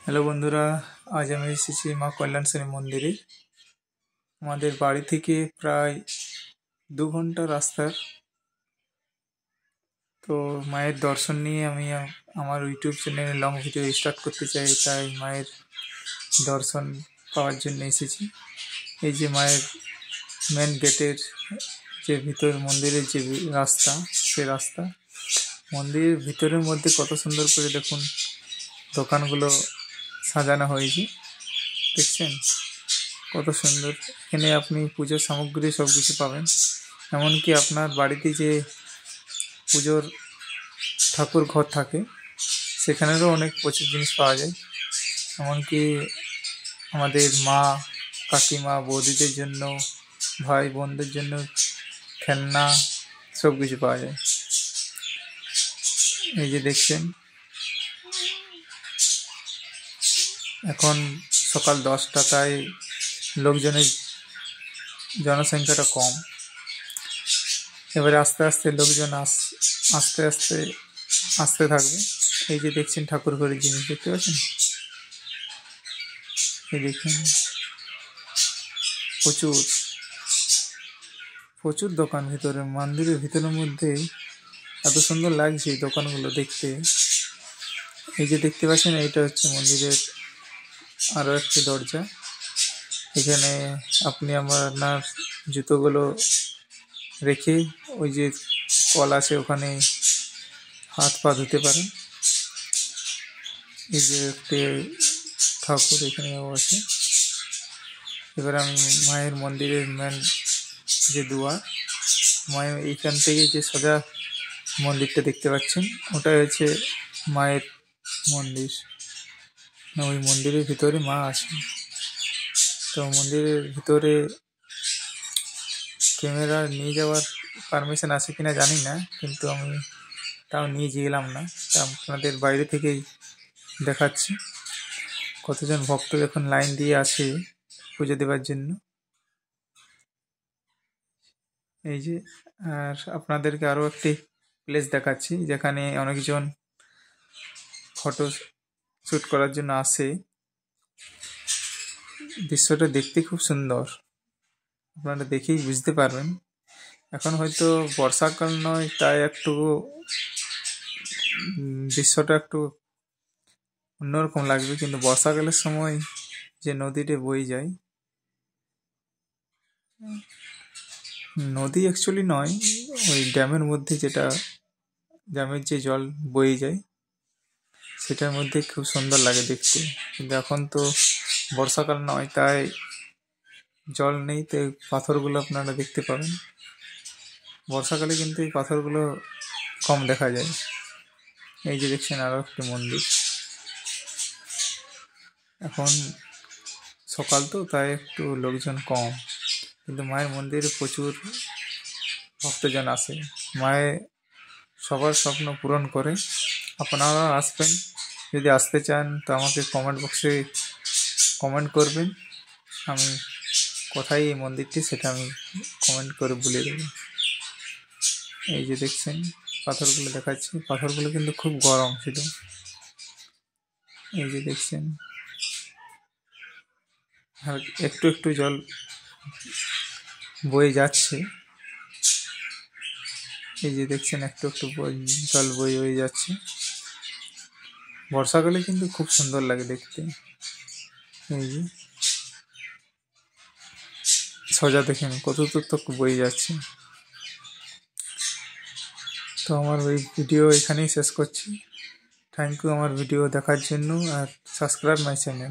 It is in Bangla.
হ্যালো বন্ধুরা, আজ আমি এসেছি মা কল্যাণেশ্বরী মন্দিরে। আমাদের বাড়ি থেকে প্রায় 2 ঘন্টা রাস্তার। তো মায়ের দর্শন নিয়ে আমি আমার ইউটিউব চ্যানেলে লং ভিডিও স্টার্ট করতে চাই, তাই মায়ের দর্শন পাওয়ার জন্য এসেছি। এই যে মায়ের মেন গেটের যে ভিতর মন্দিরের যে রাস্তা, সে রাস্তা মন্দিরের ভিতরের মধ্যে কত সুন্দর করে দেখুন দোকানগুলো সাজানো হয়েছে, দেখছেন কত সুন্দর। এখানে আপনি পুজোর সামগ্রী সব কিছু পাবেন, এমনকি আপনার বাড়িতে যে পুজোর ঠাকুর ঘর থাকে সেখানেরও অনেক প্রচুর জিনিস পাওয়া যায়। এমনকি আমাদের মা, কাকিমা, বৌদিদের জন্য, ভাই বোনদের জন্য খেলনা সব কিছু পাওয়া যায়। এই যে দেখছেন, এখন সকাল 10টায় লোকজনের জনসংখ্যাটা কম। এবারে আস্তে আস্তে লোকজন আস্তে আস্তে আসতে থাকবে। এই যে দেখছেন ঠাকুর ঘরের জিনিস দেখতে পাচ্ছেন, এই দেখুন প্রচুর প্রচুর দোকান ভিতরে, মন্দিরের ভিতরের মধ্যে এত সুন্দর লাগছে এই দোকানগুলো দেখতে। এই যে দেখতে পাচ্ছেন, এইটা হচ্ছে মন্দিরের আরো একটি দরজা। এখানে আপনি আপনার জুতোগুলো রেখে ওই যে কল আছে ওখানে হাত পা ধুতে পারেন। এই যে একটি ঠাকুর এখানে আছে। এবার আমি মায়ের মন্দিরের মেন যে দুয়ার, মায়ের এইখান থেকে যে সোজা মন্দিরটা দেখতে পাচ্ছেন, ওটাই হচ্ছে মায়ের মন্দির। ওই মন্দিরের ভিতরে মা আছে। তো মন্দিরের ভিতরে ক্যামেরা নিয়ে যাওয়ার পারমিশন আছে কিনা জানি না, কিন্তু আমি তাও নিয়ে গেলাম না। তা আপনাদের বাইরে থেকেই দেখাচ্ছি কতজন ভক্ত এখন লাইন দিয়ে আছে পুজো দেওয়ার জন্য। এই যে, আর আপনাদেরকে আরও একটি প্লেস দেখাচ্ছি যেখানে অনেকজন ফটো শ্যুট করার জন্য আসে। দৃশ্যটা দেখতে খুব সুন্দর, আপনারা দেখেই বুঝতে পারবেন। এখন হয়তো বর্ষাকাল নয়, তাই একটু দৃশ্যটা একটু অন্যরকম লাগবে, কিন্তু বর্ষাকালের সময় যে নদীতে বয়ে যায়, নদী অ্যাকচুয়ালি নয়, ওই ড্যামের মধ্যে যেটা ড্যামের যে জল বয়ে যায় সেটার মধ্যে খুব সুন্দর লাগে দেখতে। কিন্তু এখন তো বর্ষাকাল নয়, তাই জল নেই, তো পাথরগুলো আপনারা দেখতে পাবেন। বর্ষাকালে কিন্তু এই পাথরগুলো কম দেখা যায়। এই যে দেখছেন আরও একটি মন্দির। এখন সকাল তো, তাই একটু লোকজন কম, কিন্তু মায়ের মন্দিরে প্রচুর ভক্তজন আসে। মায়ের সবার স্বপ্ন পূরণ করে। আপনারা আসবেন, যদি আসতে চান তো আমাকে কমেন্ট বক্সে কমেন্ট করবেন। আমি কোথায় এই মন্দিরটি সেটা আমি কমেন্ট করে বলে দেবো। এই যে দেখছেন পাথরগুলো দেখাচ্ছি, পাথরগুলো কিন্তু খুব গরম ছিল। এই যে দেখছেন, আর একটু একটু জল বয়ে যাচ্ছে। এই যে দেখছেন একটু একটু জল বয়ে যাচ্ছে। বর্ষাকালে কিন্তু খুব সুন্দর লাগে দেখতে। এই যে সোজা দেখেন কত দূর তক বয়ে যাচ্ছে। তো আমার ওই ভিডিও এখানেই শেষ করছি। থ্যাংক ইউ আমার ভিডিও দেখার জন্য, আর সাবস্ক্রাইব মাই চ্যানেল।